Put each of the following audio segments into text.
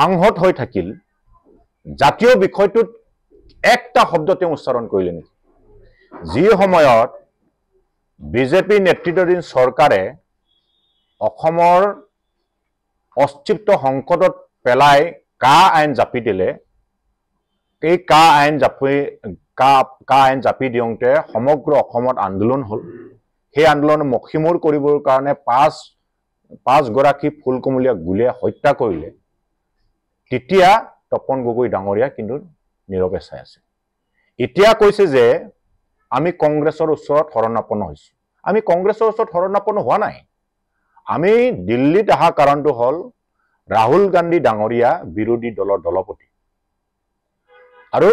সাংসদ হৈ থাকিল জাতীয় বিষয়টোত একটা শব্দ তেওঁ উচ্চাৰণ কৰিলে নেকি যি সময়ত বিজেপি নেতৃত্বাধীন চৰকাৰে অসমৰ অস্তিত্ব সংকটত পেলাই কা আইন জাপি দিলে এই কা আইন জাপি দিওঁতে সমগ্ৰ অসমত আন্দোলন হ'ল সেই আন্দোলন মখিমূৰ কৰিবৰ কাৰণে পাঁচগৰাকী ফুলকুমলীয়া গুলীয়া হত্যা কৰিলে তেতিয়া তপন গগৈ ডাঙৰীয়া কিন্তু নীৰৱে চাই আছে এতিয়া কৈছে যে আমি কংগ্ৰেছৰ ওচৰত শৰণাপন্ন হৈছো আমি কংগ্ৰেছৰ ওচৰত শৰণাপন্ন হোৱা নাই আমি দিল্লীত অহা কাৰণটো হ'ল ৰাহুল গান্ধী ডাঙৰীয়া বিৰোধী দলৰ দলপতি আৰু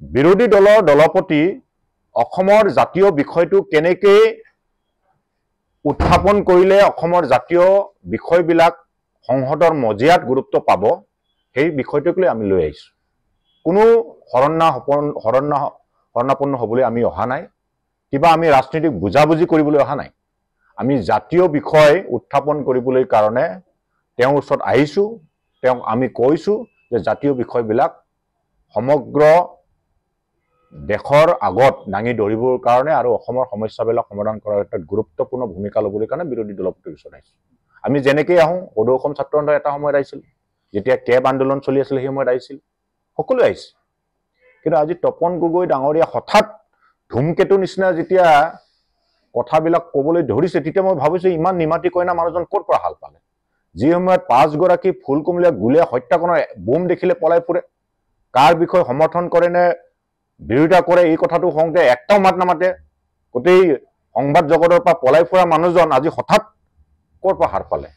বিৰোধী দলৰ দলপতি অসমৰ জাতীয় বিষয়টো কেনেকৈ উত্থাপন কৰিলে অসমৰ জাতীয় বিষয়বিলাক সংসদৰ মজিয়াত গুৰুত্ব পাব সেই বিষয়টোক লৈ আমি লৈ আহিছো কোনো শৰণাপন্ন হ'বলৈ আমি অহা নাই কিবা আমি ৰাজনৈতিক বুজাবুজি কৰিবলৈ অহা নাই আমি জাতীয় বিষয় উত্থাপন কৰিবলৈ কাৰণে তেওঁৰ ওচৰত আহিছো তেওঁক আমি কৈছো যে জাতীয় বিষয়বিলাক সমগ্ৰ দেশৰ আগত দাঙি ধৰিবৰ কাৰণে আৰু অসমৰ সমস্যাবিলাক সমাধান কৰাৰ ক্ষেত্ৰত গুৰুত্বপূৰ্ণ ভূমিকা ল'বলৈ কাৰণে বিৰোধী দলপতিৰ ওচৰত আহিছো আমি যেনেকৈ আহোঁ সদৌ অসম ছাত্ৰ সন্থাৰ এটা সময়ত আহিছিল যেতিয়া কেব আন্দোলন চলি আছিল সেই সময়ত আহিছিল সকলোৱে আহিছে কিন্তু আজি তপন গগৈ ডাঙৰীয়া হঠাৎ ধুমকেতু নিচিনা যেতিয়া কথাবিলাক ক'বলৈ ধৰিছে তেতিয়া মই ভাবিছো ইমান নিমাতি কইনা মানুহজন ক'ৰ পৰা হাল পালে যি সময়ত পাঁচগৰাকী ফুলকুমলীয়া গুলীয়া হত্যা কৰা বোম দেখিলে পলাই ফুৰে কাৰ বিষয়ে সমৰ্থন কৰে নে বিৰোধিতা কৰে এই কথাটো হওঁতে একটাও মাত নামাতে গোটেই সংবাদ জগতৰ পৰা পলাই ফুৰা মানুহজন আজি হঠাৎ ক'ৰ পৰা হাৰ পালে